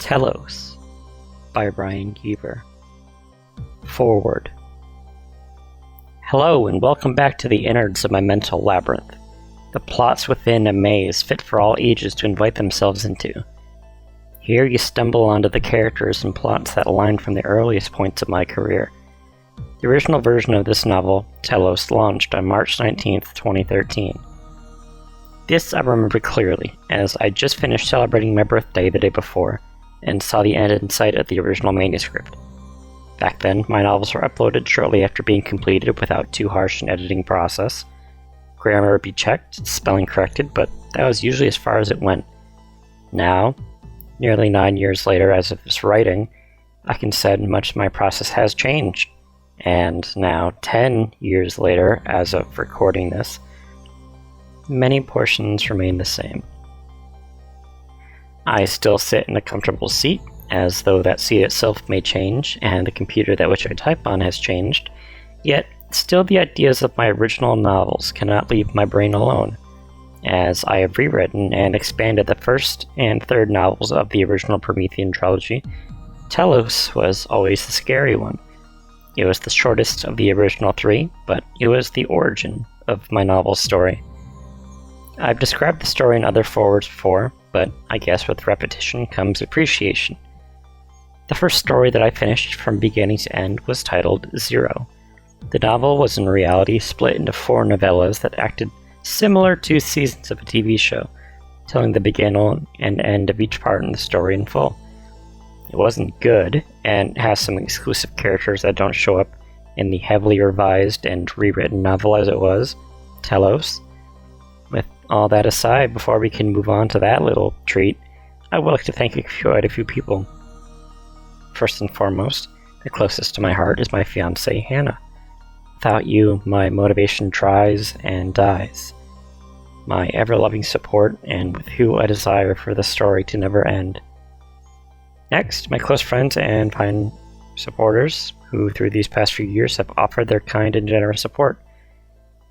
TELOS by Brian Geever. Foreword. Hello and welcome back to the innards of my mental labyrinth, the plots within a maze fit for all ages to invite themselves into. Here you stumble onto the characters and plots that align from the earliest points of my career. The original version of this novel, TELOS, launched on March 19th, 2013. This I remember clearly, as I just finished celebrating my birthday the day before, and saw the end in sight of the original manuscript. Back then, my novels were uploaded shortly after being completed without too harsh an editing process. Grammar would be checked, spelling corrected, but that was usually as far as it went. Now, nearly 9 years later as of this writing, I can say much of my process has changed. And now, 10 years later as of recording this, many portions remain the same. I still sit in a comfortable seat, as though that seat itself may change, and the computer that which I type on has changed, yet still the ideas of my original novels cannot leave my brain alone, as I have rewritten and expanded the first and third novels of the original Promethean trilogy. TELOS was always the scary one. It was the shortest of the original three, but it was the origin of my novel story. I've described the story in other forewords before, but I guess with repetition comes appreciation. The first story that I finished from beginning to end was titled Zero. The novel was in reality split into 4 novellas that acted similar to seasons of a TV show, telling the beginning and end of each part in the story in full. It wasn't good, and has some exclusive characters that don't show up in the heavily revised and rewritten novel as it was, TELOS. With all that aside, before we can move on to that little treat, I would like to thank quite a few people. First and foremost, the closest to my heart is my fiancée, Hannah. Without you, my motivation tries and dies. My ever-loving support, and with who I desire for the story to never end. Next, my close friends and fine supporters, who through these past few years have offered their kind and generous support.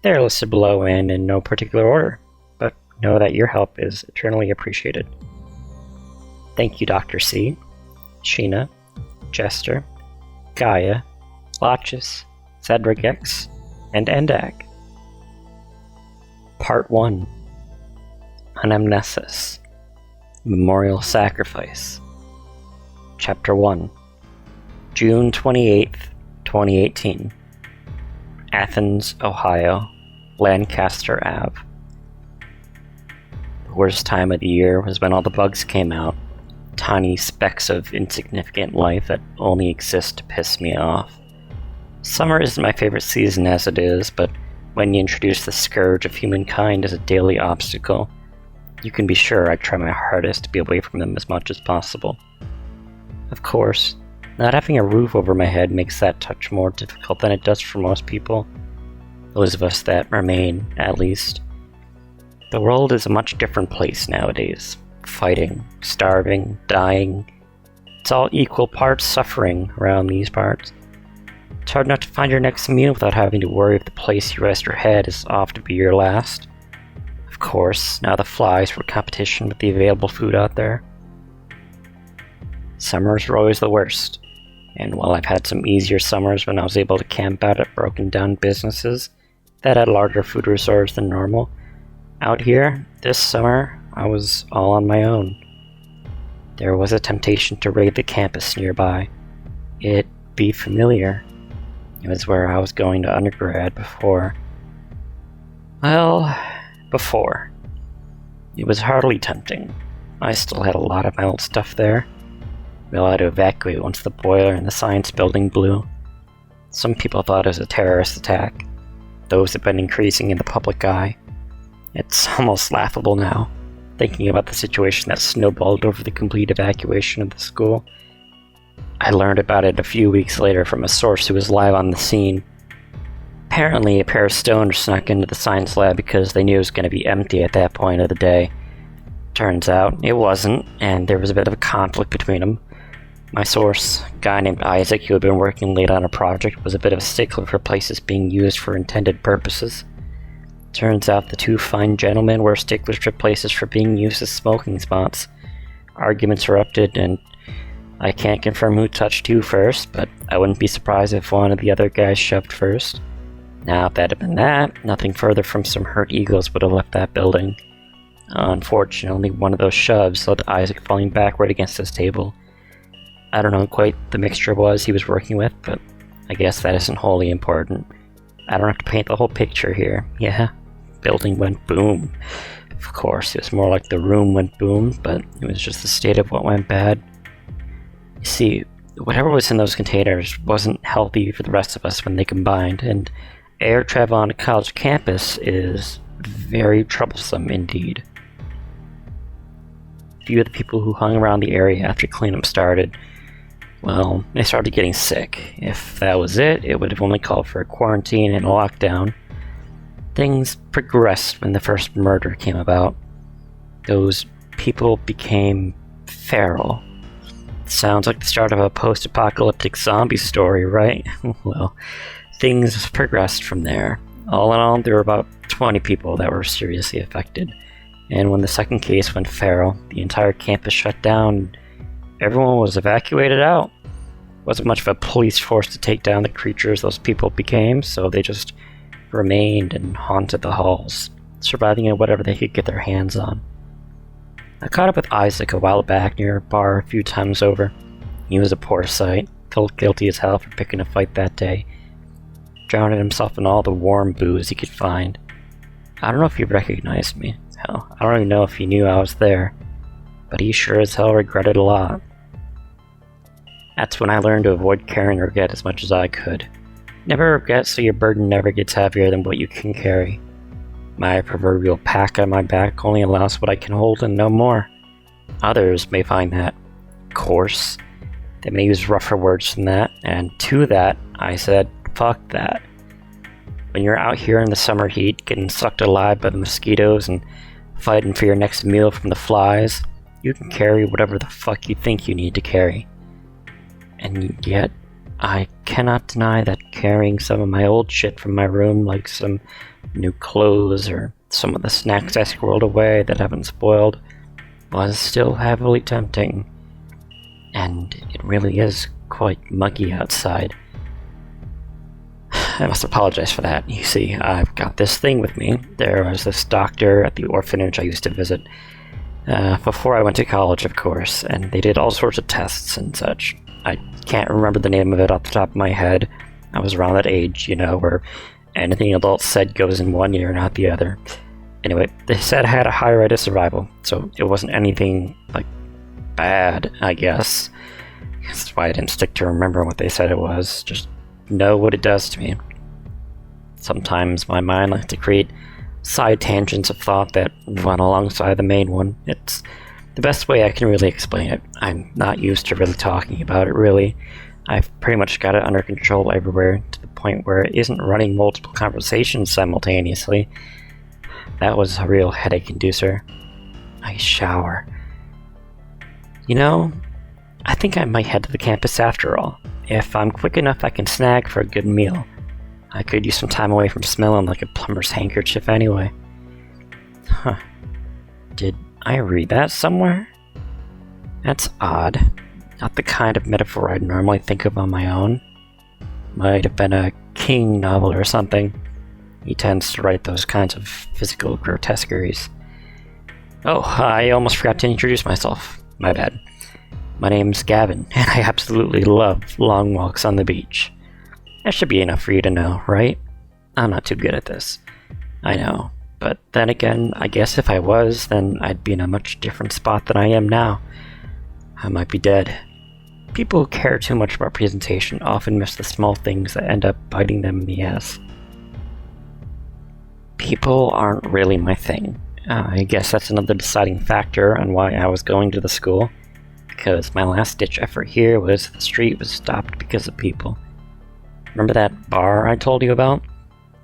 They are listed below and in no particular order, but know that your help is eternally appreciated. Thank you, Dr. C, Sheena, Jester, Gaia, Lachis, Cedric X, and Endag. Part 1. Anamnesis. Memorial Sacrifice. Chapter 1. June 28th, 2018. Athens, Ohio. Lancaster Ave. The worst time of the year was when all the bugs came out. Tiny specks of insignificant life that only exist to piss me off. Summer isn't my favorite season as it is, but when you introduce the scourge of humankind as a daily obstacle, you can be sure I try my hardest to be away from them as much as possible. Of course, not having a roof over my head makes that touch more difficult than it does for most people. Those of us that remain, at least. The world is a much different place nowadays. Fighting, starving, dying. It's all equal parts suffering around these parts. It's hard not to find your next meal without having to worry if the place you rest your head is off to be your last. Of course, now the flies for competition with the available food out there. Summers are always the worst, and while I've had some easier summers when I was able to camp out at broken down businesses that had larger food reserves than normal, out here, this summer, I was all on my own. There was a temptation to raid the campus nearby. It'd be familiar. It was where I was going to undergrad before. Well, before. It was hardly tempting. I still had a lot of my old stuff there. We all had to evacuate once the boiler in the science building blew. Some people thought it was a terrorist attack. Those have been increasing in the public eye. It's almost laughable now, thinking about the situation that snowballed over the complete evacuation of the school. I learned about it a few weeks later from a source who was live on the scene. Apparently, a pair of stoners snuck into the science lab because they knew it was going to be empty at that point of the day. Turns out, it wasn't, and there was a bit of a conflict between them. My source, a guy named Isaac who had been working late on a project, was a bit of a stickler for places being used for intended purposes. Turns out the 2 fine gentlemen were sticklers for places for being used as smoking spots. Arguments erupted, and I can't confirm who touched who first, but I wouldn't be surprised if one of the other guys shoved first. Now, if that had been that, nothing further from some hurt egos would have left that building. Unfortunately, one of those shoves led to Isaac falling backward against his table. I don't know what quite the mixture was he was working with, but I guess that isn't wholly important. I don't have to paint the whole picture here. Yeah, building went boom. Of course, it was more like the room went boom, but it was just the state of what went bad. You see, whatever was in those containers wasn't healthy for the rest of us when they combined, and air travel on a college campus is very troublesome indeed. A few of the people who hung around the area after cleanup started, well, they started getting sick. If that was it, it would have only called for a quarantine and a lockdown. Things progressed when the first murder came about. Those people became feral. Sounds like the start of a post-apocalyptic zombie story, right? Well, things progressed from there. All in all, there were about 20 people that were seriously affected. And when the second case went feral, the entire campus shut down. Everyone was evacuated out. Wasn't much of a police force to take down the creatures those people became, so they just remained and haunted the halls, surviving in whatever they could get their hands on. I caught up with Isaac a while back near a bar a few times over. He was a poor sight, felt guilty as hell for picking a fight that day, drowning himself in all the warm booze he could find. I don't know if he recognized me. Hell, I don't even know if he knew I was there, but he sure as hell regretted a lot. That's when I learned to avoid carrying regret as much as I could. Never regret so your burden never gets heavier than what you can carry. My proverbial pack on my back only allows what I can hold and no more. Others may find that coarse. They may use rougher words than that, and to that, I said, fuck that. When you're out here in the summer heat, getting sucked alive by the mosquitoes and fighting for your next meal from the flies, you can carry whatever the fuck you think you need to carry. And yet, I cannot deny that carrying some of my old shit from my room, like some new clothes or some of the snacks I squirreled away that haven't spoiled, was still heavily tempting. And it really is quite muggy outside. I must apologize for that. You see, I've got this thing with me. There was this doctor at the orphanage I used to visit. Before I went to college, of course, and they did all sorts of tests and such. I can't remember the name of it off the top of my head. I was around that age, where anything adults said goes in one ear, not the other. Anyway, they said I had a high rate of survival, so it wasn't anything, bad, I guess. That's why I didn't stick to remembering what they said it was. Just know what it does to me. Sometimes my mind likes to create side tangents of thought that run alongside the main one. It's the best way I can really explain it. I'm not used to really talking about it, really. I've pretty much got it under control everywhere, to the point where it isn't running multiple conversations simultaneously. That was a real headache inducer. I shower. I think I might head to the campus after all. If I'm quick enough, I can snag for a good meal. I could use some time away from smelling like a plumber's handkerchief anyway. Huh. Did I read that somewhere? That's odd. Not the kind of metaphor I'd normally think of on my own. Might have been a King novel or something. He tends to write those kinds of physical grotesqueries. Oh, I almost forgot to introduce myself. My bad. My name's Gavin, and I absolutely love long walks on the beach. That should be enough for you to know, right? I'm not too good at this. I know. But then again, I guess if I was, then I'd be in a much different spot than I am now. I might be dead. People who care too much about presentation often miss the small things that end up biting them in the ass. People aren't really my thing. I guess that's another deciding factor on why I was going to the school. Because my last-ditch effort here was the street was stopped because of people. Remember that bar I told you about?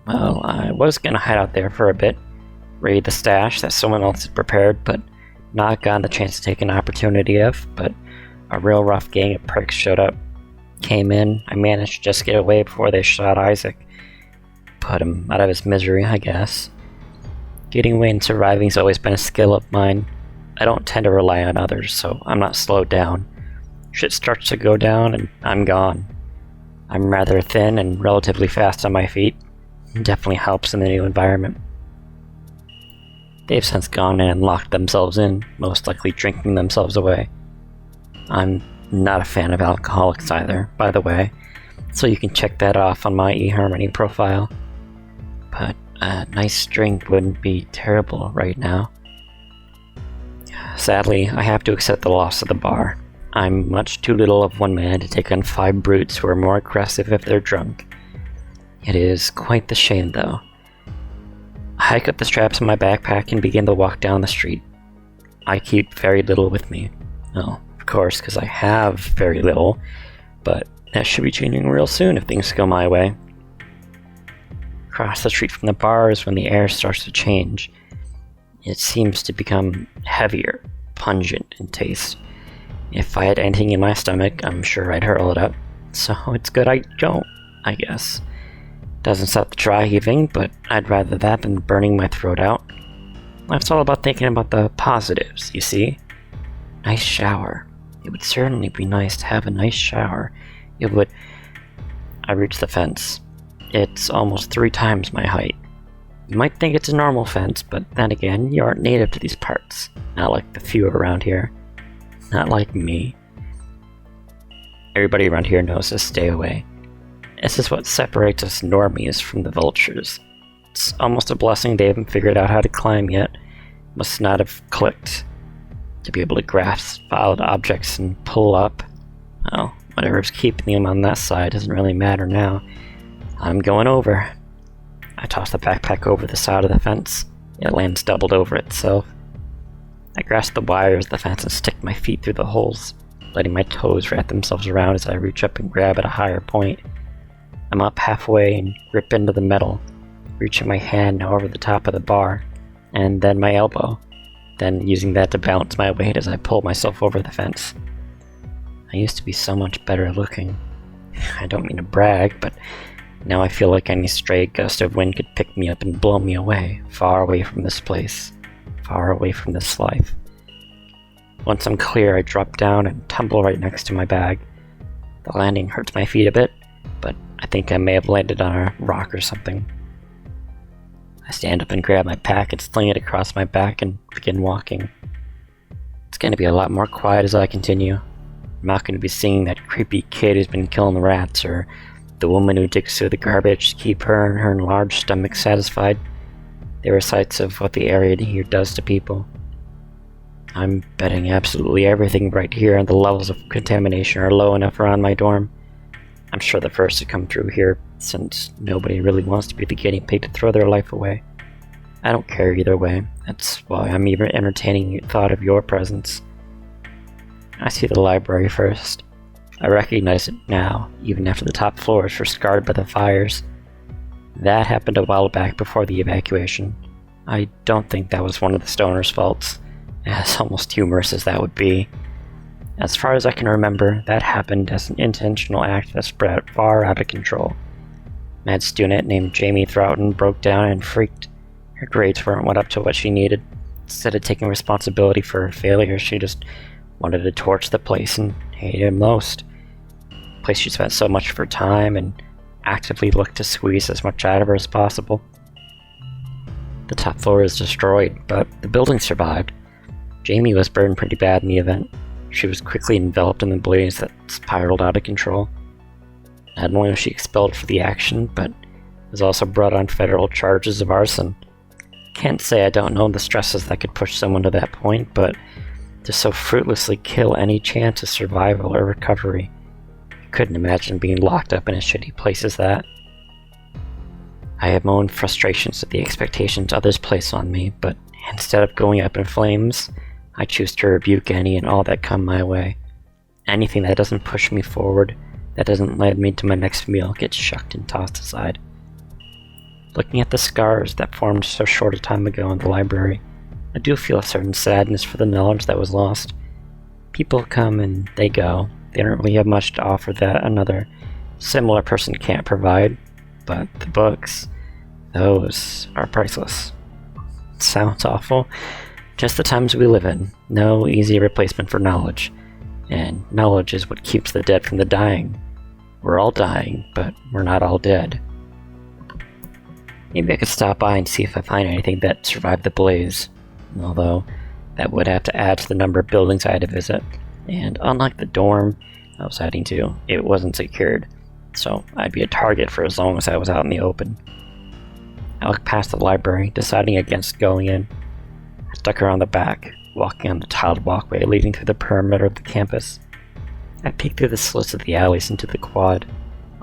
Well, I was going to hide out there for a bit, raid the stash that someone else had prepared, but not gotten the chance to take an opportunity of. But a real rough gang of pricks showed up. Came in, I managed to just get away before they shot Isaac. Put him out of his misery, I guess. Getting away and surviving has always been a skill of mine. I don't tend to rely on others, so I'm not slowed down. Shit starts to go down and I'm gone. I'm rather thin and relatively fast on my feet. Definitely helps in the new environment. They've since gone in and locked themselves in, most likely drinking themselves away. I'm not a fan of alcoholics either, by the way, so you can check that off on my eHarmony profile. But a nice drink wouldn't be terrible right now. Sadly, I have to accept the loss of the bar. I'm much too little of one man to take on 5 brutes who are more aggressive if they're drunk. It is quite the shame, though. I hike up the straps in my backpack and begin to walk down the street. I keep very little with me. Well, of course, because I have very little, but that should be changing real soon if things go my way. Across the street from the bar is when the air starts to change. It seems to become heavier, pungent in taste. If I had anything in my stomach, I'm sure I'd hurl it up. So it's good I don't, I guess. Doesn't stop the dry heaving, but I'd rather that than burning my throat out. It's all about thinking about the positives, you see? Nice shower. It would certainly be nice to have a nice shower. It would... I reach the fence. It's almost 3 times my height. You might think it's a normal fence, but then again, you aren't native to these parts. Not like the few around here. Not like me. Everybody around here knows to stay away. This is what separates us normies from the vultures. It's almost a blessing they haven't figured out how to climb yet. Must not have clicked. To be able to grasp solid objects and pull up. Well, whatever's keeping them on that side doesn't really matter now. I'm going over. I toss the backpack over the side of the fence. It lands doubled over itself. I grasp the wires of the fence and stick my feet through the holes, letting my toes wrap themselves around as I reach up and grab at a higher point. I'm up halfway and grip into the metal, reaching my hand now over the top of the bar, and then my elbow, then using that to balance my weight as I pull myself over the fence. I used to be so much better looking. I don't mean to brag, but now I feel like any stray gust of wind could pick me up and blow me away, far away from this place, far away from this life. Once I'm clear, I drop down and tumble right next to my bag. The landing hurts my feet a bit, but I think I may have landed on a rock or something. I stand up and grab my pack and sling it across my back and begin walking. It's going to be a lot more quiet as I continue. I'm not going to be seeing that creepy kid who's been killing the rats, or the woman who digs through the garbage to keep her and her enlarged stomach satisfied. They were sights of what the area here does to people. I'm betting absolutely everything right here and the levels of contamination are low enough around my dorm. I'm sure the first to come through here, since nobody really wants to be the guinea pig to throw their life away. I don't care either way. That's why I'm even entertaining the thought of your presence. I see the library first. I recognize it now, even after the top floors were scarred by the fires. That happened a while back before the evacuation. I don't think that was one of the stoners' faults, as almost humorous as that would be. As far as I can remember, that happened as an intentional act that spread far out of control. Mad student named Jamie Throughton broke down and freaked. Her grades weren't up to what she needed. Instead of taking responsibility for her failure, she just wanted to torch the place and hated it most. The place she spent so much of her time and actively looked to squeeze as much out of her as possible. The top floor is destroyed, but the building survived. Jamie was burned pretty bad in the event. She was quickly enveloped in the blaze that spiraled out of control. Not only was she expelled for the action, but was also brought on federal charges of arson. Can't say I don't know the stresses that could push someone to that point, but to so fruitlessly kill any chance of survival or recovery. I couldn't imagine being locked up in a shitty place as that. I have my own frustrations at the expectations others place on me, but instead of going up in flames, I choose to rebuke any and all that come my way. Anything that doesn't push me forward, that doesn't lead me to my next meal, gets shucked and tossed aside. Looking at the scars that formed so short a time ago in the library, I do feel a certain sadness for the knowledge that was lost. People come and they go. They don't really have much to offer that another similar person can't provide, but the books, those are priceless. It sounds awful. Just the times we live in. No easy replacement for knowledge. and knowledge is what keeps the dead from the dying. We're all dying, but we're not all dead. Maybe I could stop by and see if I find anything that survived the blaze, although that would have to add to the number of buildings I had to visit, and unlike the dorm I was heading to, it wasn't secured, so I'd be a target for as long as I was out in the open. I looked past the library, deciding against going in. I stuck around the back, walking on the tiled walkway leading through the perimeter of the campus. I peeked through the slits of the alleys into the quad,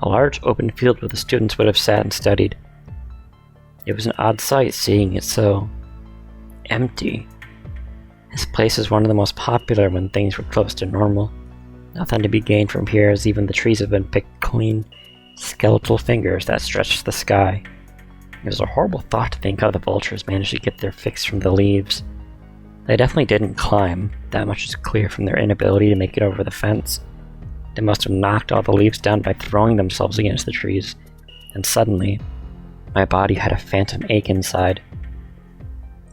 a large open field where the students would have sat and studied. It was an odd sight seeing it so empty. This place is one of the most popular when things were close to normal. Nothing to be gained from here, as even the trees have been picked clean, skeletal fingers that stretched the sky. It was a horrible thought to think how the vultures managed to get their fix from the leaves. They definitely didn't climb, that much is clear from their inability to make it over the fence. They must have knocked all the leaves down by throwing themselves against the trees, and suddenly, my body had a phantom ache inside.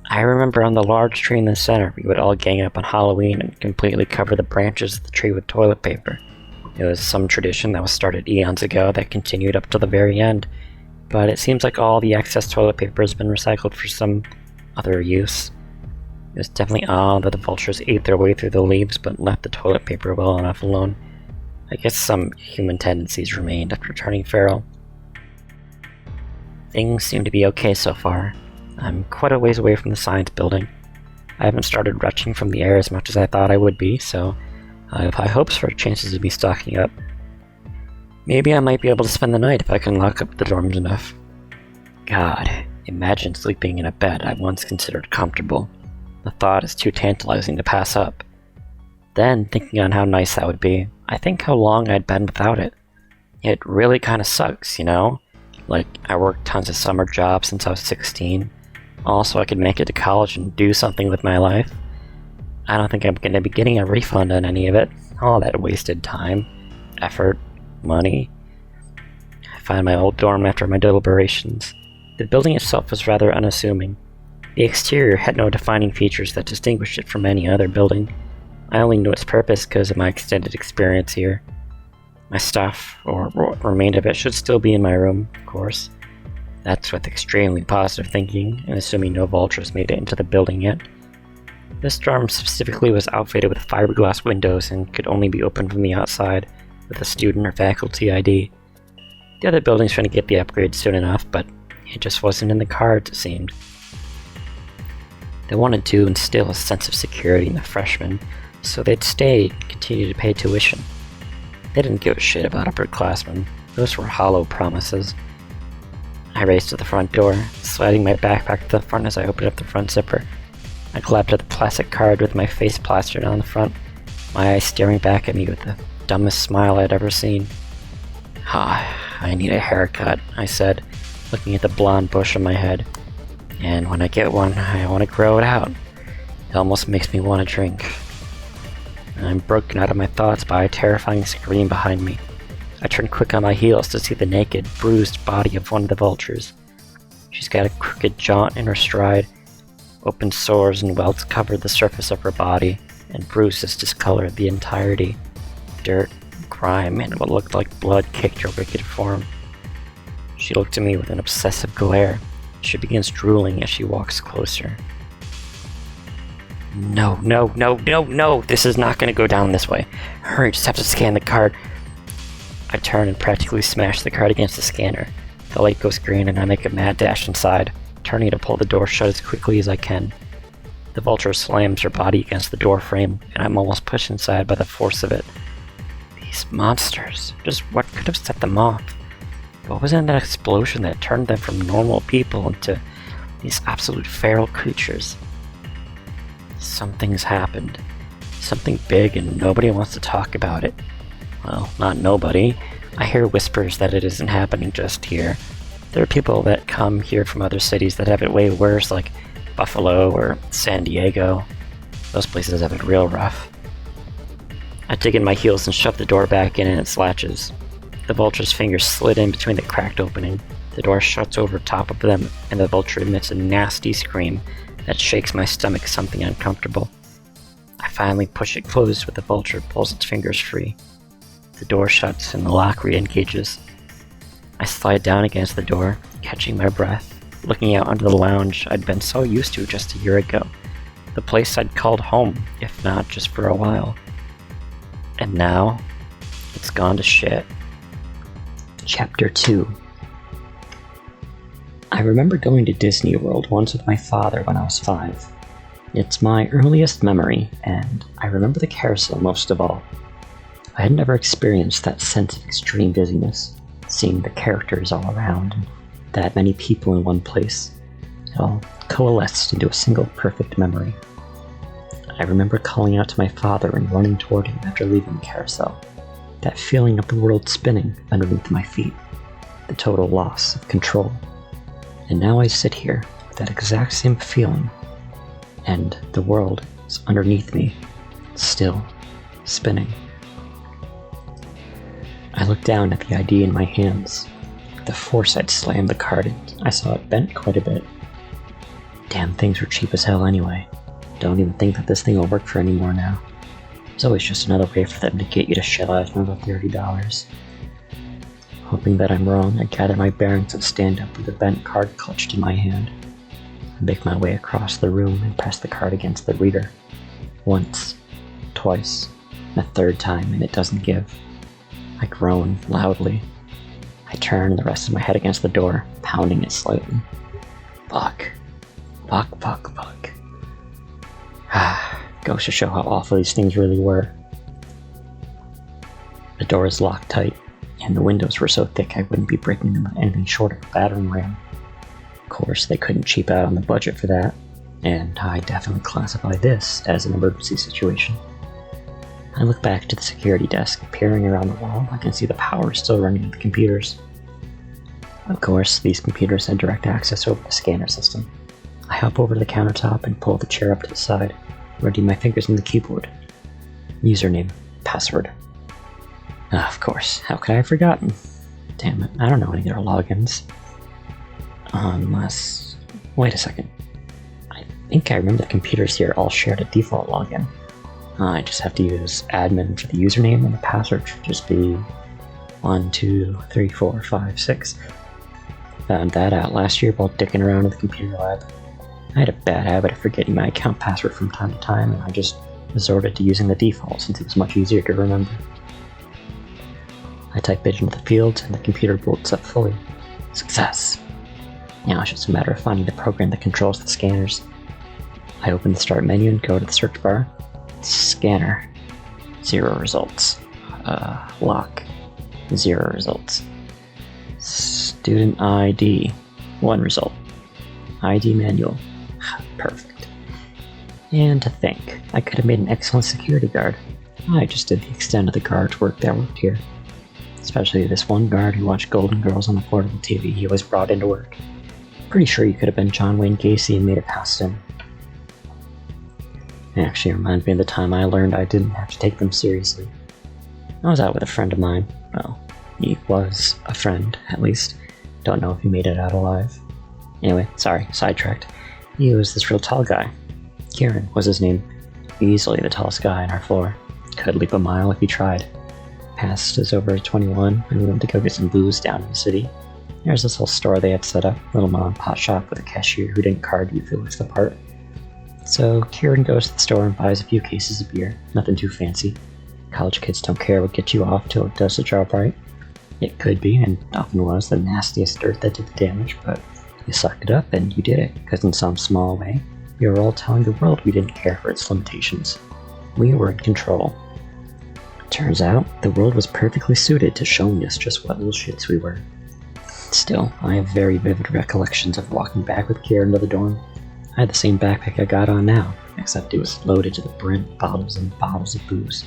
I remember on the large tree in the center, we would all gang up on Halloween and completely cover the branches of the tree with toilet paper. It was some tradition that was started eons ago that continued up to the very end, but it seems like all the excess toilet paper has been recycled for some other use. It was definitely odd that the vultures ate their way through the leaves but left the toilet paper well enough alone. I guess some human tendencies remained after turning feral. Things seem to be okay so far. I'm quite a ways away from the science building. I haven't started retching from the air as much as I thought I would be, so I have high hopes for chances of me stocking up. Maybe I might be able to spend the night if I can lock up the dorms enough. God, imagine sleeping in a bed I once considered comfortable. The thought is too tantalizing to pass up. Then, thinking on how nice that would be, I think how long I'd been without it. It really kinda sucks, you know? Like, I worked tons of summer jobs since I was 16. Also, I could make it to college and do something with my life. I don't think I'm gonna be getting a refund on any of it. All that wasted time, effort, money. I find my old dorm after my deliberations. The building itself was rather unassuming. The exterior had no defining features that distinguished it from any other building. I only knew its purpose because of my extended experience here. My stuff, or what remained of it, should still be in my room, of course. That's with extremely positive thinking, and assuming no vultures made it into the building yet. This dorm specifically was outfitted with fiberglass windows and could only be opened from the outside, with a student or faculty ID. The other buildings trying to get the upgrade soon enough, but it just wasn't in the cards, it seemed. They wanted to instill a sense of security in the freshmen, so they'd stay and continue to pay tuition. They didn't give a shit about upperclassmen. Those were hollow promises. I raced to the front door, sliding my backpack to the front as I opened up the front zipper. I grabbed at the plastic card with my face plastered on the front, my eyes staring back at me with the dumbest smile I'd ever seen. I need a haircut, I said, looking at the blonde bush on my head. And when I get one, I want to grow it out. It almost makes me want to drink. I'm broken out of my thoughts by a terrifying scream behind me. I turn quick on my heels to see the naked, bruised body of one of the vultures. She's got a crooked jaunt in her stride. Open sores and welts covered the surface of her body, and bruises discolored the entirety. Dirt, grime, and what looked like blood caked her wicked form. She looked at me with an obsessive glare. She begins drooling as she walks closer. No, this is not going to go down this way. Hurry, just have to scan the card. I turn and practically smash the card against the scanner. The light goes green and I make a mad dash inside, turning to pull the door shut as quickly as I can. The vulture slams her body against the door frame, and I'm almost pushed inside by the force of it. These monsters, just what could have set them off? What was in that explosion that turned them from normal people into these absolute feral creatures? Something's happened. Something big and nobody wants to talk about it. Well, not nobody. I hear whispers that it isn't happening just here. There are people that come here from other cities that have it way worse, like Buffalo or San Diego. Those places have it real rough. I dig in my heels and shove the door back in its latches. The vulture's fingers slid in between the cracked opening. The door shuts over top of them, and the vulture emits a nasty scream that shakes my stomach something uncomfortable. I I finally push it closed, but the vulture pulls its fingers free. The door shuts and the lock re-engages. I slide down against the door, catching my breath, looking out onto the lounge I'd been so used to just a year ago. The place I'd called home, if not just for a while. And now, it's gone to shit. Chapter 2. I remember going to Disney World once with my father when I was 5. It's my earliest memory, and I remember the carousel most of all. I had never experienced that sense of extreme dizziness, seeing the characters all around, and that many people in one place. It all coalesced into a single perfect memory. I remember calling out to my father and running toward him after leaving the carousel. That feeling of the world spinning underneath my feet. The total loss of control. And now I sit here with that exact same feeling, and the world is underneath me, still spinning. I look down at the ID in my hands. With the force I'd slammed the card in, I saw it bent quite a bit. Damn things were cheap as hell anyway. Don't even think that this thing will work for anymore now. It's always just another way for them to get you to shell out another $30. Hoping that I'm wrong, I gather my bearings and stand up with the bent card clutched in my hand. I make my way across the room and press the card against the reader. Once, twice, and a third time, and it doesn't give. I groan loudly. I turn the rest of my head against the door, pounding it slightly. Fuck. Fuck, fuck, fuck. Goes to show how awful these things really were. The door is locked tight, and the windows were so thick I wouldn't be breaking them with anything short of a battering ram. Of course, they couldn't cheap out on the budget for that, and I definitely classify this as an emergency situation. I look back to the security desk. Peering around the wall, I can see the power still running at the computers. Of course, these computers had direct access over the scanner system. I hop over to the countertop and pull the chair up to the side, running my fingers on the keyboard. Username, password. Of course, how could I have forgotten? Damn it, I don't know any of their logins. Unless... wait a second. I think I remember the computers here all shared a default login. I just have to use admin for the username, and the password should just be 1, 2, 3, 4, 5, 6. Found that out last year while dicking around in the computer lab. I had a bad habit of forgetting my account password from time to time, and I just resorted to using the default since it was much easier to remember. I type it into the field, and the computer boots up fully. Success! Now it's just a matter of finding the program that controls the scanners. I open the start menu and go to the search bar. Scanner. 0 results. Lock. 0 results. Student ID. 1 result. ID manual. Perfect. And to think, I could have made an excellent security guard. I just did the extent of the guard's work that worked here. Especially this one guard who watched Golden Girls on the portable TV he always brought into work. Pretty sure you could have been John Wayne Gacy and made it past him. It actually reminds me of the time I learned I didn't have to take them seriously. I was out with a friend of mine. Well, he was a friend, at least. Don't know if he made it out alive. Anyway, sorry, sidetracked. He was this real tall guy. Kieran was his name. Easily the tallest guy on our floor. Could leap a mile if he tried. Passed us over at 21, and we went to go get some booze down in the city. There's this whole store they had set up, little mom and pop shop with a cashier who didn't card you if it looks the part. So Kieran goes to the store and buys a few cases of beer, nothing too fancy. College kids don't care what gets you off till it does the job right. It could be, and often was, the nastiest dirt that did the damage, but you sucked it up and you did it, because in some small way, we were all telling the world we didn't care for its limitations. We were in control. Turns out, the world was perfectly suited to showing us just what little shits we were. Still, I have very vivid recollections of walking back with Kieran to the dorm. I had the same backpack I got on now, except it was loaded to the brim with bottles and bottles of booze.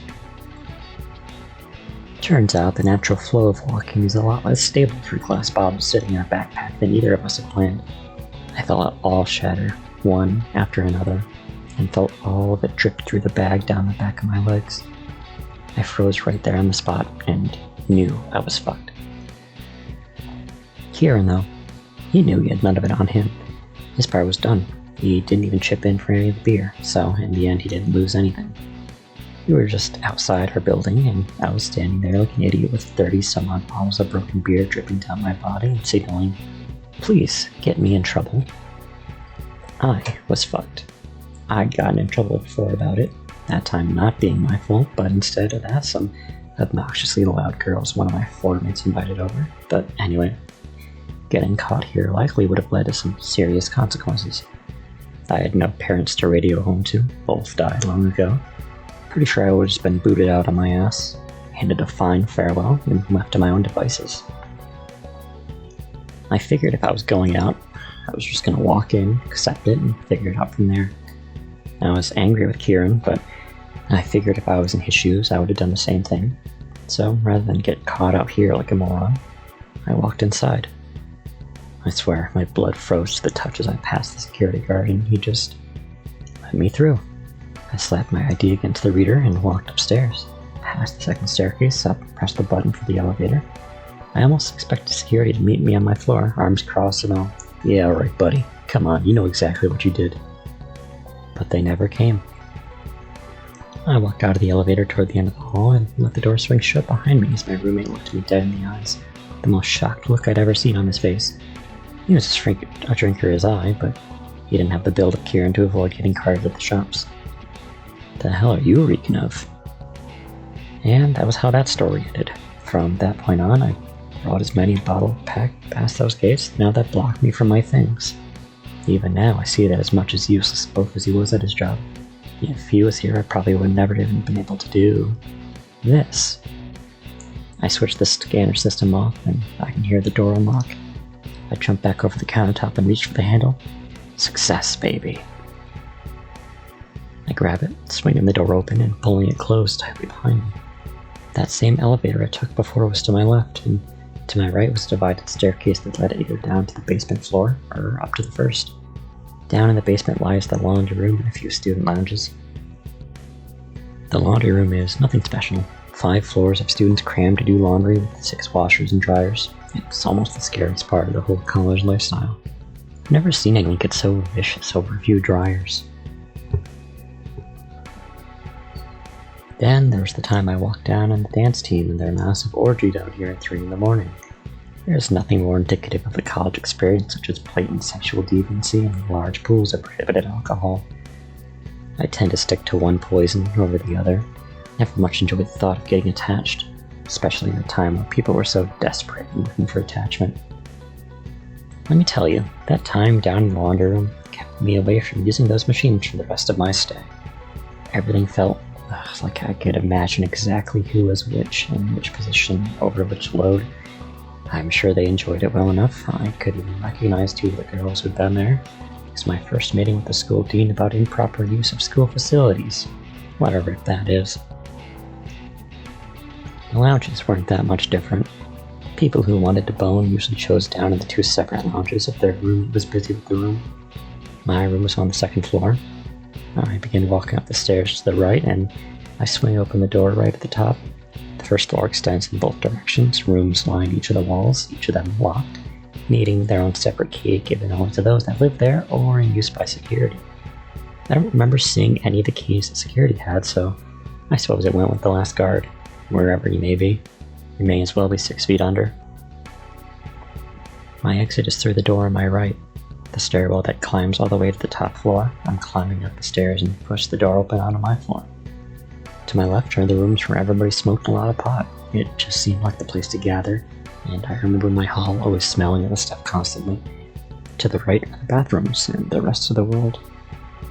Turns out the natural flow of walking is a lot less stable for glass bottles sitting in a backpack than either of us had planned. I felt it all shatter, one after another, and felt all of it drip through the bag down the back of my legs. I froze right there on the spot and knew I was fucked. Kieran, though, he knew he had none of it on him. His part was done. He didn't even chip in for any of the beer, so in the end he didn't lose anything. We were just outside our building, and I was standing there like an idiot with 30-some-odd bottles of broken beer dripping down my body and signaling, "Please, get me in trouble." I was fucked. I'd gotten in trouble before about it, that time not being my fault, but instead of that, some obnoxiously loud girls one of my floor mates invited over. But anyway, getting caught here likely would have led to some serious consequences. I had no parents to radio home to, both died long ago. Pretty sure I would have just been booted out on my ass, handed a fine farewell, and left to my own devices. I figured if I was going out, I was just gonna walk in, accept it, and figure it out from there. I was angry with Kieran, but I figured if I was in his shoes, I would have done the same thing. So, rather than get caught out here like a moron, I walked inside. I swear, my blood froze to the touch as I passed the security guard, and he just let me through. I slapped my ID against the reader and walked upstairs, past the second staircase, up, pressed the button for the elevator. I almost expected security to meet me on my floor, arms crossed and all. "Yeah, alright, buddy. Come on, you know exactly what you did." But they never came. I walked out of the elevator toward the end of the hall and let the door swing shut behind me as my roommate looked me dead in the eyes, the most shocked look I'd ever seen on his face. He was as a drinker as I, but he didn't have the build of Kieran to avoid getting carded at the shops. "The hell are you reeking of?" And that was how that story ended. From that point on, I brought as many bottle pack past those gates now that blocked me from my things. Even now, I see that as much as useless both as he was at his job. If he was here, I probably would never even been able to do this. I switched the scanner system off, and I can hear the door unlock. I jump back over the countertop and reach for the handle. Success, baby. I grab it, swinging the door open and pulling it closed tightly behind me. That same elevator I took before was to my left, and to my right was a divided staircase that led either down to the basement floor or up to the first. Down in the basement lies the laundry room and a few student lounges. The laundry room is nothing special. 5 floors of students crammed to do laundry with 6 washers and dryers. It's almost the scariest part of the whole college lifestyle. I've never seen anyone get so vicious over a few dryers. Then there was the time I walked down on the dance team and their massive orgy out here at 3 in the morning. There's nothing more indicative of the college experience such as blatant sexual deviancy and large pools of prohibited alcohol. I tend to stick to one poison over the other. Never much enjoyed the thought of getting attached, especially in a time when people were so desperate and looking for attachment. Let me tell you, that time down in the laundry room kept me away from using those machines for the rest of my stay. Everything felt like I could imagine exactly who was which in which position over which load. I'm sure they enjoyed it well enough. I could even recognize 2 of the girls who'd been there. It was my first meeting with the school dean about improper use of school facilities, whatever that is. The lounges weren't that much different. People who wanted to bone usually chose down in the 2 separate lounges if their roommate was busy with the room. My room was on the 2nd floor. I began walking up the stairs to the right, and I swing open the door right at the top. The first floor extends in both directions. Rooms line each of the walls, each of them locked, needing their own separate key given only to those that live there or in use by security. I don't remember seeing any of the keys that security had, so I suppose it went with the last guard. Wherever you may be, you may as well be 6 feet under. My exit is through the door on my right, the stairwell that climbs all the way to the top floor. I'm climbing up the stairs and push the door open onto my floor. To my left are the rooms where everybody smoked a lot of pot. It just seemed like the place to gather, and I remember my hall always smelling of the stuff constantly. To the right are the bathrooms and the rest of the world,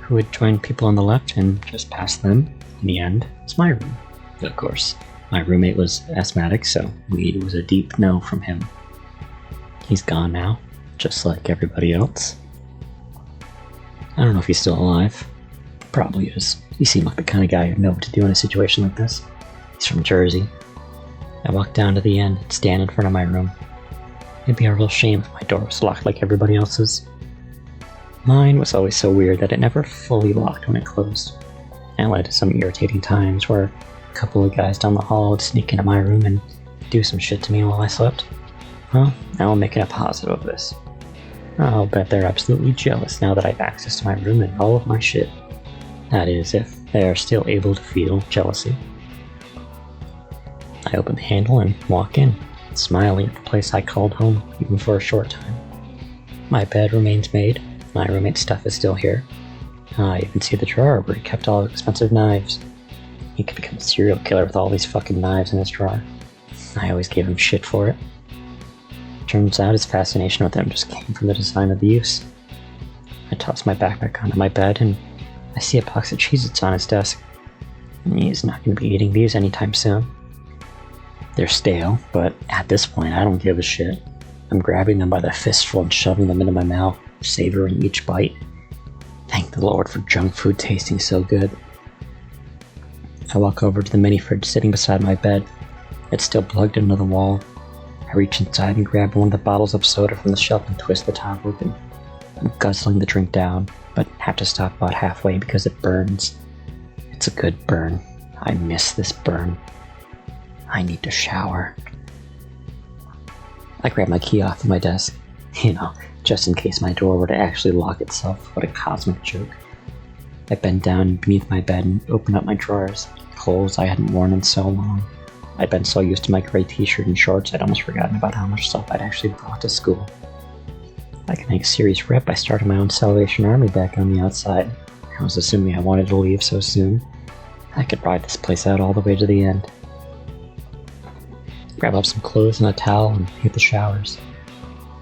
who would join people on the left, and just past them, in the end, is my room. Of course, my roommate was asthmatic, so weed was a deep no from him. He's gone now, just like everybody else. I don't know if he's still alive. Probably is. He seemed like the kind of guy who'd know what to do in a situation like this. He's from Jersey. I walked down to the end and stand in front of my room. It'd be a real shame if my door was locked like everybody else's. Mine was always so weird that it never fully locked when it closed. That led to some irritating times where a couple of guys down the hall would sneak into my room and do some shit to me while I slept. Well, now I'm making a positive of this. I'll bet they're absolutely jealous now that I have access to my room and all of my shit. That is, if they are still able to feel jealousy. I open the handle and walk in, smiling at the place I called home, even for a short time. My bed remains made, my roommate's stuff is still here. I even see the drawer where he kept all the expensive knives. He could become a serial killer with all these fucking knives in his drawer. I always gave him shit for it. Turns out his fascination with them just came from the design of the use. I toss my backpack onto my bed and I see a box of Cheez-Its on his desk. He's not going to be eating these anytime soon. They're stale, but at this point I don't give a shit. I'm grabbing them by the fistful and shoving them into my mouth, savoring each bite. Thank the Lord for junk food tasting so good. I walk over to the mini fridge sitting beside my bed. It's still plugged into the wall. I reach inside and grab one of the bottles of soda from the shelf and twist the top open. I'm guzzling the drink down, but have to stop about halfway because it burns. It's a good burn. I miss this burn. I need to shower. I grab my key off of my desk. Just in case my door were to actually lock itself. What a cosmic joke. I bend down beneath my bed and open up my drawers. Clothes I hadn't worn in so long. I'd been so used to my gray t-shirt and shorts I'd almost forgotten about how much stuff I'd actually brought to school. I can make a serious rep by starting my own Salvation Army back on the outside. I was assuming I wanted to leave so soon. I could ride this place out all the way to the end. Grab up some clothes and a towel and hit the showers.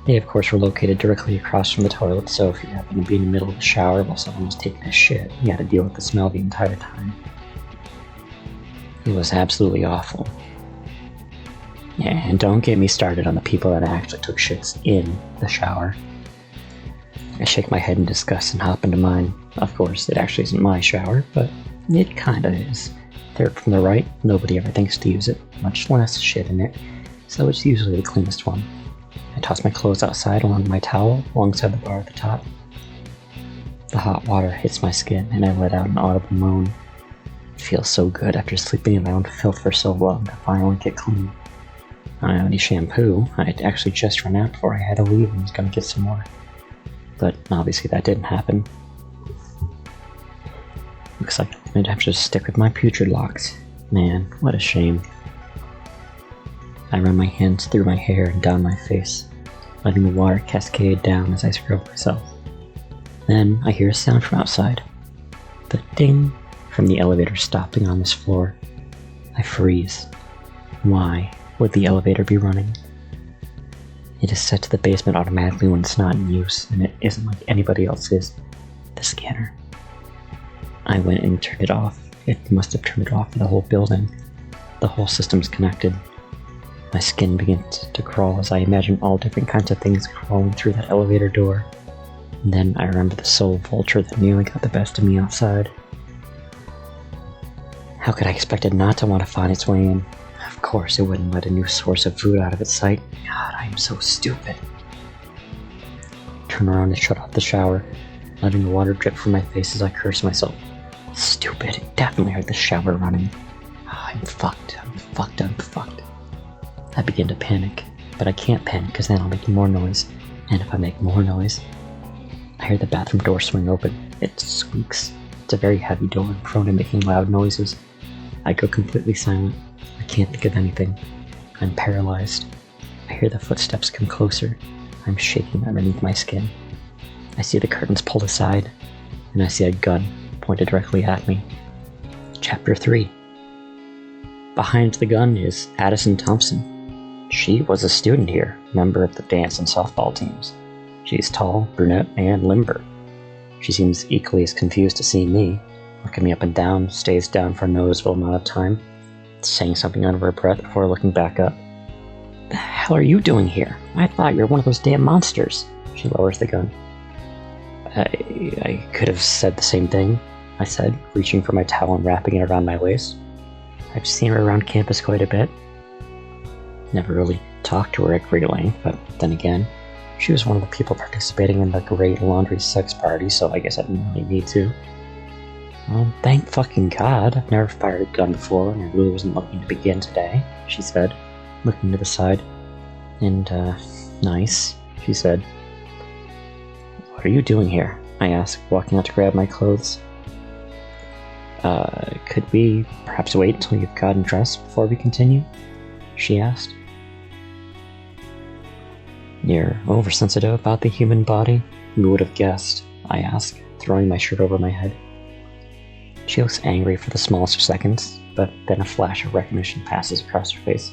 They of course were located directly across from the toilet, so if you happened to be in the middle of the shower while someone was taking a shit, you had to deal with the smell the entire time. It was absolutely awful. Yeah, and don't get me started on the people that actually took shits in the shower. I shake my head in disgust and hop into mine. Of course, it actually isn't my shower, but it kinda is. Third from the right, nobody ever thinks to use it, much less shit in it, so it's usually the cleanest one. I toss my clothes outside along with my towel alongside the bar at the top. The hot water hits my skin and I let out an audible moan. It feels so good after sleeping in my own filth for so long to finally get clean. I don't have any shampoo. I'd actually just run out before I had to leave and was going to get some more. But obviously that didn't happen. Looks like I'm going to have to stick with my putrid locks. Man, what a shame. I run my hands through my hair and down my face, letting the water cascade down as I scrub myself. Then I hear a sound from outside. The ding from the elevator stopping on this floor. I freeze. Why would the elevator be running? It is set to the basement automatically when it's not in use, and it isn't like anybody else's. The scanner. I went and turned it off. It must have turned it off for the whole building. The whole system's connected. My skin begins to crawl as I imagine all different kinds of things crawling through that elevator door. And then I remember the soul vulture that nearly got the best of me outside. How could I expect it not to want to find its way in? Of course it wouldn't let a new source of food out of its sight. God, I am so stupid. Turn around and shut off the shower, letting the water drip from my face as I curse myself. Stupid, it definitely heard the shower running. I'm fucked. I begin to panic, but I can't panic because then I'll make more noise, and if I make more noise, I hear the bathroom door swing open. It squeaks. It's a very heavy door and prone to making loud noises. I go completely silent. I can't think of anything. I'm paralyzed. I hear the footsteps come closer. I'm shaking underneath my skin. I see the curtains pulled aside, and I see a gun pointed directly at me. Chapter 3. Behind the gun is Addison Thompson. She was a student here, member of the dance and softball teams. She's tall, brunette, and limber. She seems equally as confused to see me, looking me up and down, stays down for a noticeable amount of time, saying something under her breath before looking back up. The hell are you doing here? I thought you were one of those damn monsters. She lowers the gun. I could have said the same thing, I said, reaching for my towel and wrapping it around my waist. I've seen her around campus quite a bit. Never really talked to her at great length, but then again, she was one of the people participating in the great laundry sex party, so I guess I didn't really need to. Well, thank fucking God, I've never fired a gun before, and I really wasn't looking to begin today, she said, looking to the side. And, nice, she said. What are you doing here? I asked, walking out to grab my clothes. Could we perhaps wait until you've gotten dressed before we continue? She asked. You're oversensitive about the human body? Who would have guessed? I asked, throwing my shirt over my head. She looks angry for the smallest of seconds, but then a flash of recognition passes across her face.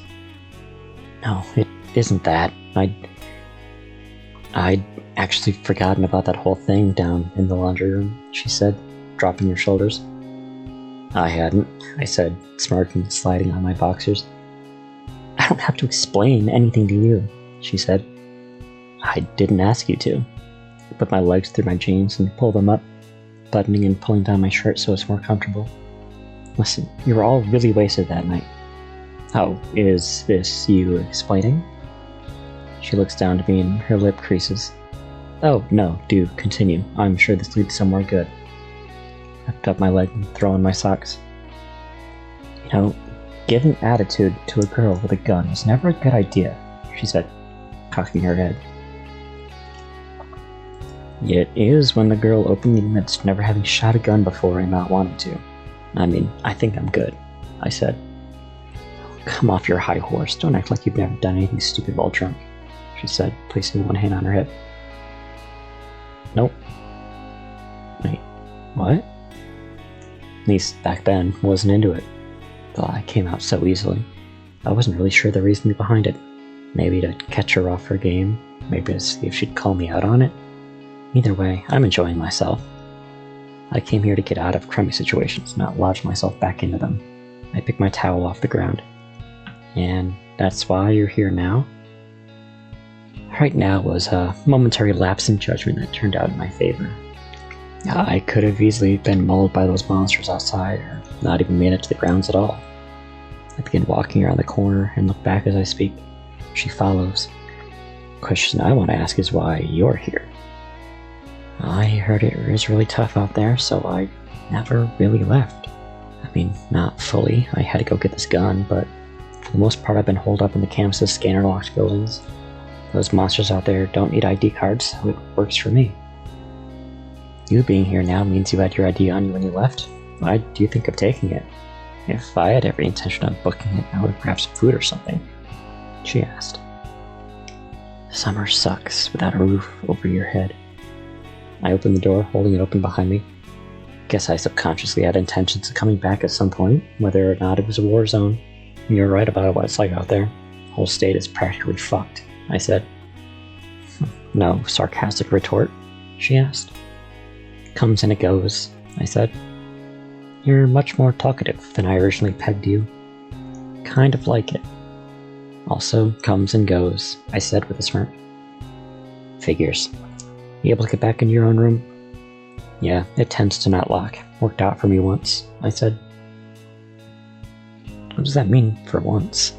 No, it isn't that. I'd actually forgotten about that whole thing down in the laundry room, she said, dropping her shoulders. I hadn't, I said, smirking and sliding on my boxers. I don't have to explain anything to you, she said. I didn't ask you to. I put my legs through my jeans and pulled them up, buttoning and pulling down my shirt so it's more comfortable. Listen, you were all really wasted that night. Oh, is this you explaining? She looks down to me and her lip creases. Oh, no, do continue. I'm sure this leads somewhere good. I picked up my leg and throw in my socks. You know, giving attitude to a girl with a gun is never a good idea, she said, cocking her head. It is when the girl openly admits never having shot a gun before and not wanting to. I mean, I think I'm good, I said. Come off your high horse. Don't act like you've never done anything stupid while drunk, she said, placing one hand on her hip. Nope. Wait, what? At least back then, wasn't into it. Though I came out so easily. I wasn't really sure the reasoning behind it. Maybe to catch her off her game, maybe to see if she'd call me out on it. Either way, I'm enjoying myself. I came here to get out of crummy situations, not lodge myself back into them. I picked my towel off the ground. And that's why you're here now? Right now was a momentary lapse in judgment that turned out in my favor. I could have easily been mauled by those monsters outside, or not even made it to the grounds at all. I begin walking around the corner and look back as I speak. She follows. The question I want to ask is why you're here. I heard it was really tough out there, so I never really left. I mean, not fully. I had to go get this gun, but for the most part I've been holed up in the campus's scanner-locked buildings. Those monsters out there don't need ID cards, so it works for me. You being here now means you had your ID on you when you left. Why do you think of taking it? If I had every intention of booking it, I would have grabbed some food or something, she asked. Summer sucks without a roof over your head. I opened the door, holding it open behind me. Guess I subconsciously had intentions of coming back at some point, whether or not it was a war zone. You're right about what it's like out there. The whole state is practically fucked, I said. No sarcastic retort, she asked. Comes and it goes, I said. You're much more talkative than I originally pegged you. Kind of like it. Also comes and goes, I said with a smirk. Figures. You able to get back into your own room? Yeah, it tends to not lock. Worked out for me once, I said. What does that mean, for once?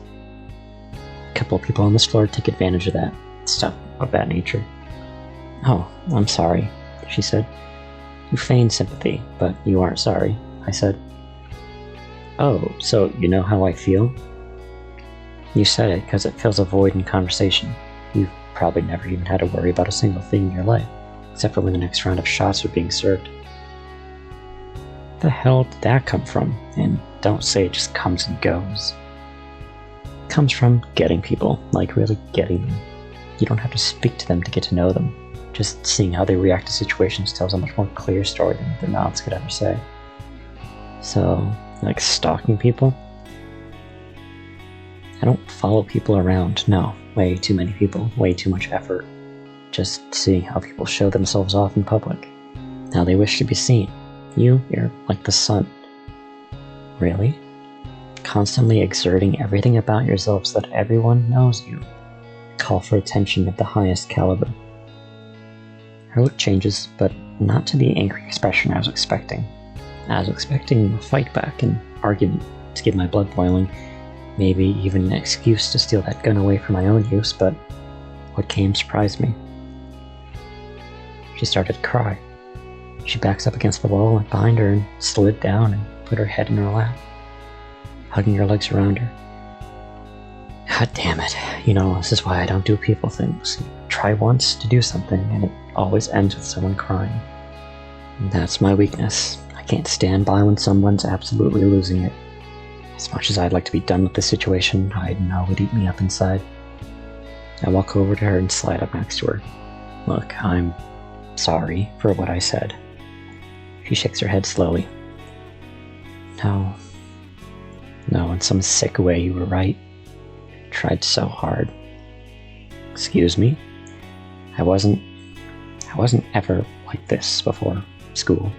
A couple of people on this floor take advantage of that. Stuff of that nature. Oh, I'm sorry, she said. You feign sympathy, but you aren't sorry, I said. Oh, so you know how I feel? You said it because it fills a void in conversation. You've probably never even had to worry about a single thing in your life, except for when the next round of shots were being served. Where the hell did that come from? And don't say it just comes and goes. It comes from getting people, like really getting them. You don't have to speak to them to get to know them. Just seeing how they react to situations tells a much more clear story than what their mouths could ever say. So, like stalking people? I don't follow people around, no. Way too many people, way too much effort. Just seeing how people show themselves off in public. How they wish to be seen. You're like the sun. Really? Constantly exerting everything about yourself so that everyone knows you. Call for attention of the highest caliber. Her look changes, but not to the angry expression I was expecting. I was expecting a fight back, an argument to get my blood boiling, maybe even an excuse to steal that gun away for my own use, but what came surprised me. She started to cry. She backs up against the wall and behind her and slid down and put her head in her lap, hugging her legs around her. God damn it. You know, this is why I don't do people things. try once to do something, and it always ends with someone crying. And that's my weakness. I can't stand by when someone's absolutely losing it. As much as I'd like to be done with the situation, I know it'd eat me up inside. I walk over to her and slide up next to her. Look, I'm sorry for what I said. She shakes her head slowly. No, in some sick way you were right. I tried so hard. Excuse me? I wasn't ever like this before school.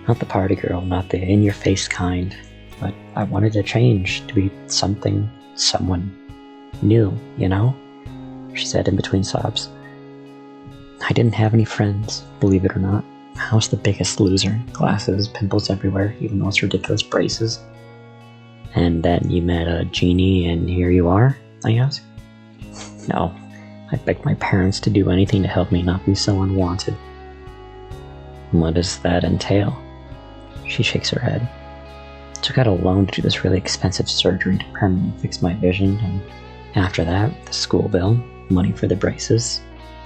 Not the party girl, not the in-your-face kind, but I wanted to change, to be someone new, you know? She said in between sobs. I didn't have any friends, believe it or not. I was the biggest loser. Glasses, pimples everywhere, even those ridiculous braces. And then you met a genie and here you are, I asked. No, I begged my parents to do anything to help me not be so unwanted. What does that entail? She shakes her head. I took out a loan to do this really expensive surgery to permanently fix my vision, and after that, the school bill, money for the braces,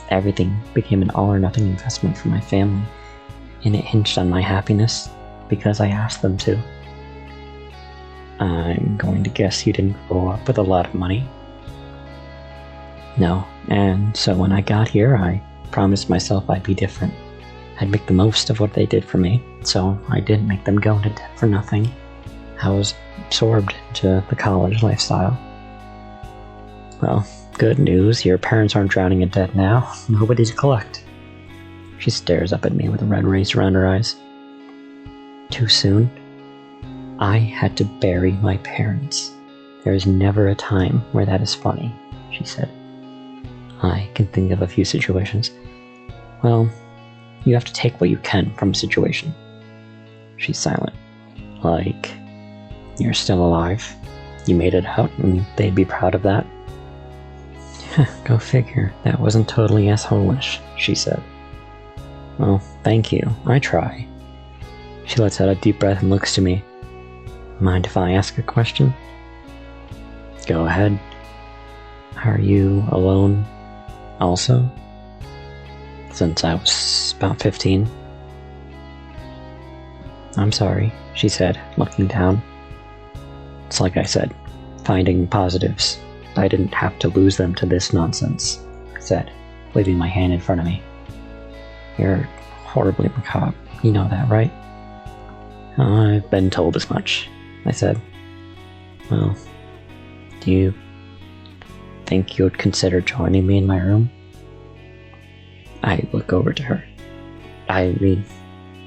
everything became an all-or-nothing investment for my family, and it hinged on my happiness because I asked them to. I'm going to guess you didn't grow up with a lot of money. No, and so when I got here, I promised myself I'd be different. I'd make the most of what they did for me, so I didn't make them go into debt for nothing. I was absorbed into the college lifestyle. Well, good news, your parents aren't drowning in debt now. Nobody to collect. She stares up at me with a red race around her eyes. Too soon? I had to bury my parents. There is never a time where that is funny, she said. I can think of a few situations. Well, you have to take what you can from a situation. She's silent. Like, you're still alive. You made it out, and they'd be proud of that. Go figure. That wasn't totally asshole-ish, she said. Well, thank you. I try. She lets out a deep breath and looks to me. Mind if I ask a question? Go ahead. Are you alone also? Since I was about 15. I'm sorry, she said, looking down. It's like I said, finding positives. I didn't have to lose them to this nonsense, I said, leaving my hand in front of me. You're horribly macabre. You know that, right? I've been told as much, I said. Well, do you think you would consider joining me in my room? I look over to her. I mean,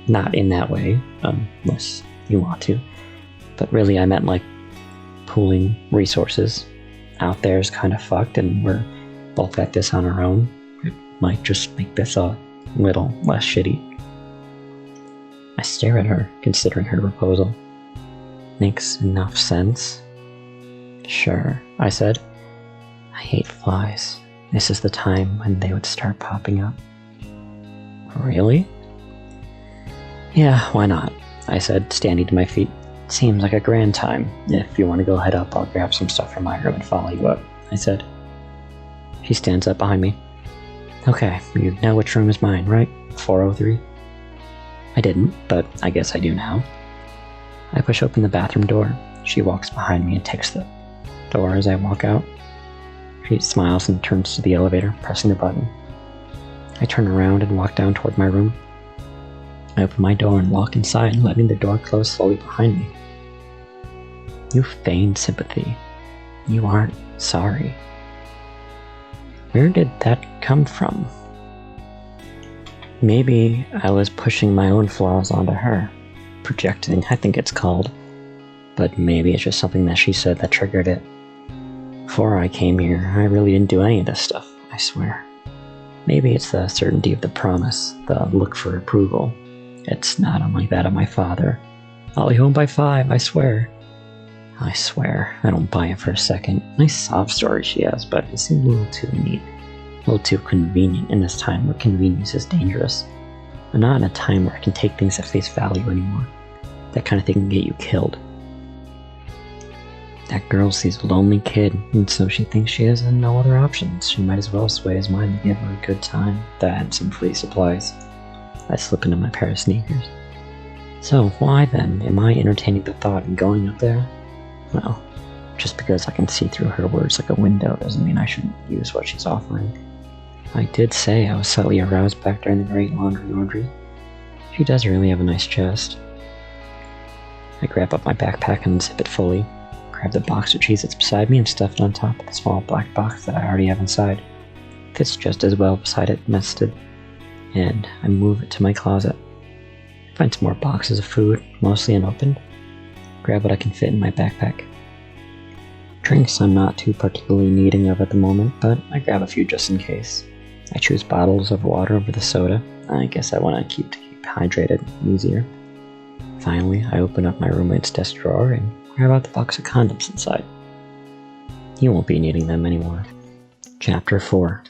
not in that way, unless you want to. But really, I meant like pooling resources. Out there is kind of fucked, and we're both at this on our own. It might just make this a little less shitty. I stare at her, considering her proposal. Makes enough sense. Sure, I said. I hate flies. This is the time when they would start popping up. Really? Yeah, why not? I said, standing to my feet. Seems like a grand time. If you want to go head up, I'll grab some stuff from my room and follow you up, I said. She stands up behind me. Okay, you know which room is mine, right? 403? I didn't, but I guess I do now. I push open the bathroom door. She walks behind me and takes the door as I walk out. She smiles and turns to the elevator, pressing the button. I turn around and walk down toward my room. I open my door and walk inside, letting the door close slowly behind me. You feign sympathy. You aren't sorry. Where did that come from? Maybe I was pushing my own flaws onto her. Projecting, I think it's called. But maybe it's just something that she said that triggered it. Before I came here, I really didn't do any of this stuff, I swear. Maybe it's the certainty of the promise, the look for approval. It's not unlike that of my father. I'll be home by 5, I swear. I swear, I don't buy it for a second. Nice sob story she has, but it seems a little too neat. A little too convenient in this time where convenience is dangerous. I'm not in a time where I can take things at face value anymore. That kind of thing can get you killed. That girl sees a lonely kid, and so she thinks she has no other options. She might as well sway his mind to give her a good time, that and some free supplies. I slip into my pair of sneakers. So why then am I entertaining the thought of going up there? Well, just because I can see through her words like a window doesn't mean I shouldn't use what she's offering. I did say I was slightly aroused back during the great laundry orgy. She does really have a nice chest. I grab up my backpack and unzip it fully, grab the box of cheese that's beside me and stuff it on top of the small black box that I already have inside. Fits just as well beside it, nested, and I move it to my closet. I find some more boxes of food, mostly unopened. Grab what I can fit in my backpack. Drinks I'm not too particularly needing of at the moment, but I grab a few just in case. I choose bottles of water over the soda. I guess I want to keep hydrated easier. Finally, I open up my roommate's desk drawer and grab out the box of condoms inside. You won't be needing them anymore. Chapter 4.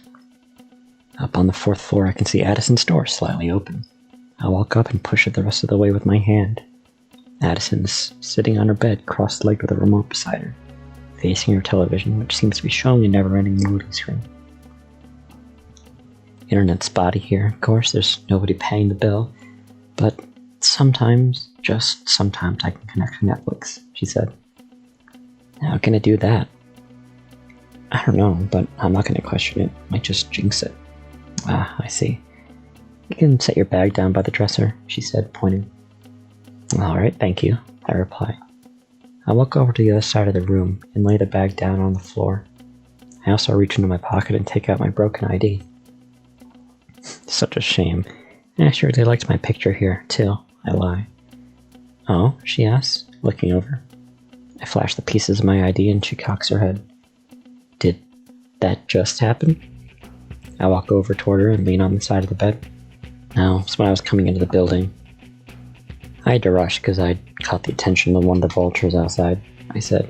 Up on the 4th floor, I can see Addison's door slightly open. I walk up and push it the rest of the way with my hand. Addison's sitting on her bed, cross-legged with a remote beside her, facing her television, which seems to be showing a never-ending loading screen. Internet's spotty here, of course, there's nobody paying the bill, but sometimes, just sometimes, I can connect to Netflix, she said. How can it do that? I don't know, but I'm not going to question it. Might just jinx it. Ah, I see. You can set your bag down by the dresser, she said, pointing. Alright, thank you, I reply. I walk over to the other side of the room and lay the bag down on the floor. I also reach into my pocket and take out my broken ID. Such a shame. I sure they liked my picture here, too. I lie. Oh, she asks, looking over. I flash the pieces of my ID and she cocks her head. Did that just happen? I walk over toward her and lean on the side of the bed. No, it's when I was coming into the building. I had to rush because I'd caught the attention of one of the vultures outside. I said,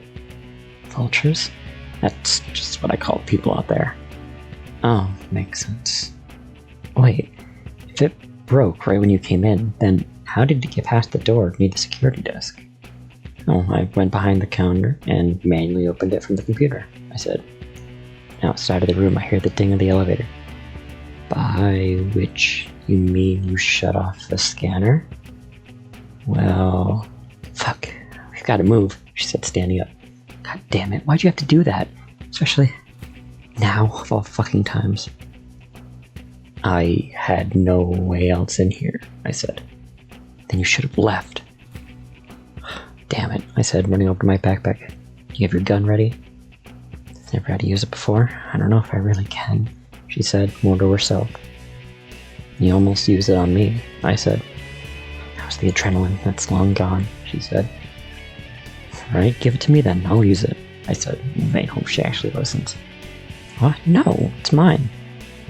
Vultures? That's just what I call people out there. Oh, makes sense. Wait, if it broke right when you came in, then how did you get past the door near the security desk? Oh, I went behind the counter and manually opened it from the computer, I said. Outside of the room, I hear the ding of the elevator. By which you mean you shut off the scanner? Well, fuck, we've got to move, she said, standing up. God damn it, why'd you have to do that? Especially now, of all fucking times. I had no way else in here, I said. Then you should have left. Damn it, I said, running over to my backpack. You have your gun ready? Never had to use it before. I don't know if I really can, she said, more to herself. You almost used it on me, I said. That was the adrenaline, that's long gone, she said. Alright, give it to me then, I'll use it, I said, I hope she actually listens. What? No, it's mine.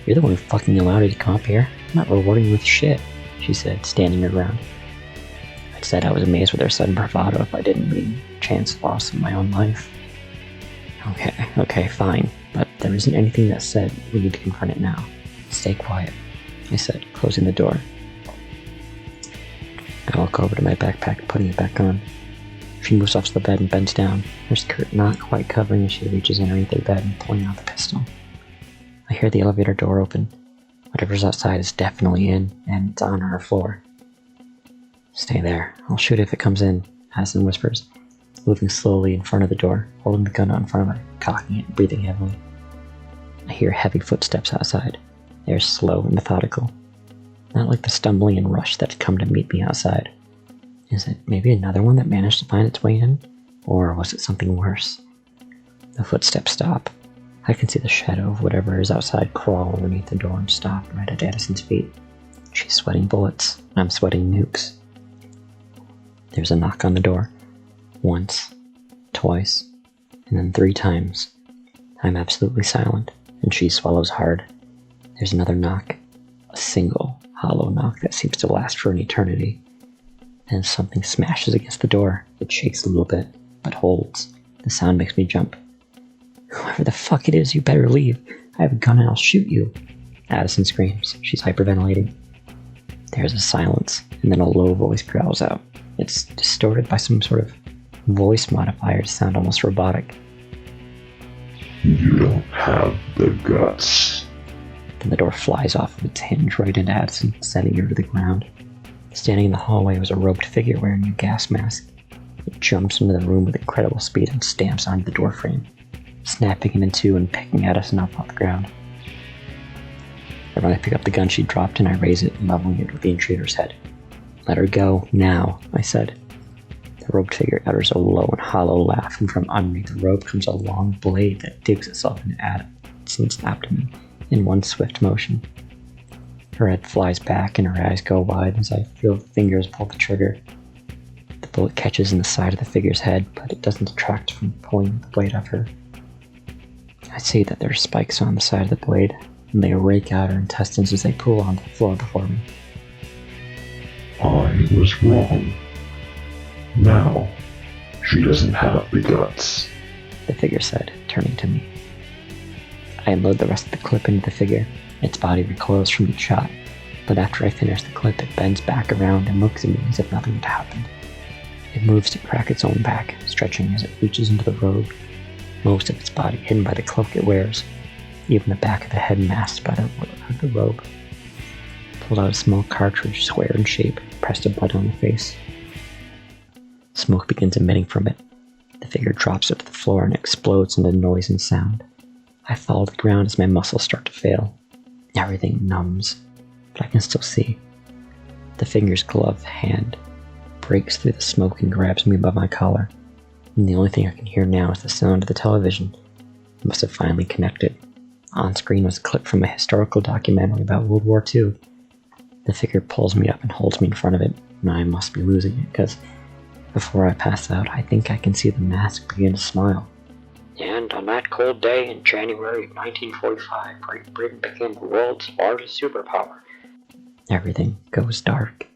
You're the one who fucking allowed it to come up here. I'm not rewarding you with shit, she said, standing her ground. I said I was amazed with her sudden bravado if I didn't mean chance loss in my own life. Okay, fine, but there isn't anything that said we need to confront it now. Stay quiet, I said, closing the door. I walk over to my backpack, putting it back on. She moves off to the bed and bends down, her skirt not quite covering as she reaches underneath the bed and pulling out the pistol. I hear the elevator door open. Whatever's outside is definitely in, and it's on our floor. Stay there. I'll shoot if it comes in, Addison whispers, moving slowly in front of the door, holding the gun out in front of her, cocking it and breathing heavily. I hear heavy footsteps outside. They are slow and methodical. Not like the stumbling and rush that had come to meet me outside. Is it maybe another one that managed to find its way in? Or was it something worse? The footsteps stop. I can see the shadow of whatever is outside crawl underneath the door and stop right at Addison's feet. She's sweating bullets. I'm sweating nukes. There's a knock on the door. Once, twice, and then 3 times. I'm absolutely silent, and she swallows hard. There's another knock. A single, hollow knock that seems to last for an eternity. Then something smashes against the door. It shakes a little bit, but holds. The sound makes me jump. Whoever the fuck it is, you better leave. I have a gun and I'll shoot you. Addison screams. She's hyperventilating. There's a silence, and then a low voice growls out. It's distorted by some sort of voice modifiers sound almost robotic. You don't have the guts. Then the door flies off of its hinge right into Addison, sending her to the ground. Standing in the hallway was a robed figure wearing a gas mask. It jumps into the room with incredible speed and stamps onto the doorframe, snapping it in two and picking Addison up off the ground. Right when I pick up the gun she dropped and I raise it, leveling it with the intruder's head. "Let her go, now," I said. The robed figure utters a low and hollow laugh, and from underneath the robe comes a long blade that digs itself into Addison's abdomen in one swift motion. Her head flies back and her eyes go wide as I feel the fingers pull the trigger. The bullet catches in the side of the figure's head, but it doesn't detract from pulling the blade off her. I see that there are spikes on the side of the blade, and they rake out her intestines as they pool onto the floor before me. I was wrong. Now, she doesn't have the guts, the figure said, turning to me. I unload the rest of the clip into the figure. Its body recoils from each shot, but after I finish the clip, it bends back around and looks at me as if nothing had happened. It moves to crack its own back, stretching as it reaches into the robe, most of its body hidden by the cloak it wears, even the back of the head masked by the robe. Pulled out a small cartridge, square in shape, pressed a button on the face. Smoke begins emitting from it. The figure drops it to the floor and explodes into noise and sound. I fall to the ground as my muscles start to fail. Everything numbs, but I can still see. The figure's gloved hand breaks through the smoke and grabs me above my collar, and the only thing I can hear now is the sound of the television. It must have finally connected. On screen was a clip from a historical documentary about World War II. The figure pulls me up and holds me in front of it, and I must be losing it, because before I pass out, I think I can see the mask begin to smile. And on that cold day in January of 1945, Great Britain became the world's largest superpower. Everything goes dark.